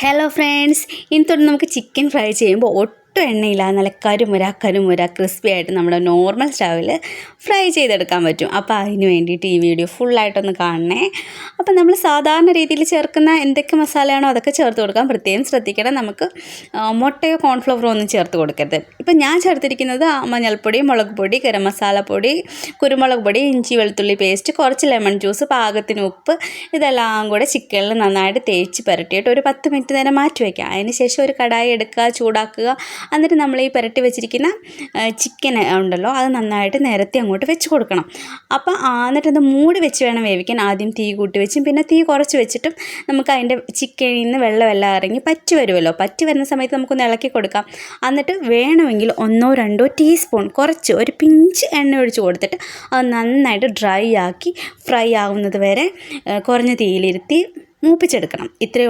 Hello friends, ഇനി തൊട്ട് നമുക്ക് ചിക്കൻ ഫ്രൈ ചെയ്യുമ്പോൾ ഒട്ടും എണ്ണയില്ല, നല്ല കരുമുര ക്രിസ്പി ആയിട്ട് നമ്മുടെ നോർമൽ സ്റ്റൗവിൽ ഫ്രൈ ചെയ്തെടുക്കാൻ പറ്റും. അപ്പോൾ അതിന് വേണ്ടിയിട്ട് ഈ വീഡിയോ ഫുള്ളായിട്ടൊന്ന് കാണണേ. അപ്പോൾ നമ്മൾ സാധാരണ രീതിയിൽ ചേർക്കുന്ന എന്തൊക്കെ മസാലയാണോ അതൊക്കെ ചേർത്ത് കൊടുക്കാൻ പ്രത്യേകം ശ്രദ്ധിക്കണം. നമുക്ക് മുട്ടയോ കോൺഫ്ലവറോ ഒന്നും ചേർത്ത് കൊടുക്കരുത്. ഇപ്പം ഞാൻ ചേർത്തിരിക്കുന്നത് മഞ്ഞൾപ്പൊടി, മുളക് പൊടി, ഗരം മസാലപ്പൊടി, കുരുമുളക് പൊടി, ഇഞ്ചി വെളുത്തുള്ളി പേസ്റ്റ്, കുറച്ച് ലെമൺ ജ്യൂസ്, പാകത്തിന് ഉപ്പ്, ഇതെല്ലാം കൂടെ ചിക്കനിൽ നന്നായിട്ട് തേച്ച് പുരട്ടിയിട്ട് ഒരു 10 മിനിറ്റ് നേരം മാറ്റി വയ്ക്കുക. അതിന് ശേഷം ഒരു കടായി എടുക്കുക, ചൂടാക്കുക. എന്നിട്ട് നമ്മൾ ഈ പുരട്ടി വെച്ചിരിക്കുന്ന ചിക്കൻ ഉണ്ടല്ലോ, അത് നന്നായിട്ട് നിരത്തി അങ്ങോട്ട് വെച്ച് കൊടുക്കണം. അപ്പം എന്നിട്ടത് മൂടി വെച്ച് വേണം വേവിക്കാൻ. ആദ്യം തീ കൂട്ടി വെച്ചും പിന്നെ തീ കുറച്ച് വെച്ചിട്ടും നമുക്ക് അതിൻ്റെ ചിക്കനിൽ നിന്ന് വെള്ളമെല്ലാം ഇറങ്ങി പറ്റി വരുമല്ലോ. പറ്റി വരുന്ന സമയത്ത് നമുക്കൊന്ന് ഇളക്കി കൊടുക്കാം. എന്നിട്ട് വേണമെങ്കിൽ 1-2 ടീസ്പൂൺ കുറച്ച് ഒരു പിഞ്ച് എണ്ണ ഒഴിച്ച് കൊടുത്തിട്ട് അത് നന്നായിട്ട് ഡ്രൈ ആക്കി ഫ്രൈ ആവുന്നത് വരെ കുറഞ്ഞ തീയിലിരുത്തി മൂപ്പിച്ചെടുക്കണം. ഇത്രയും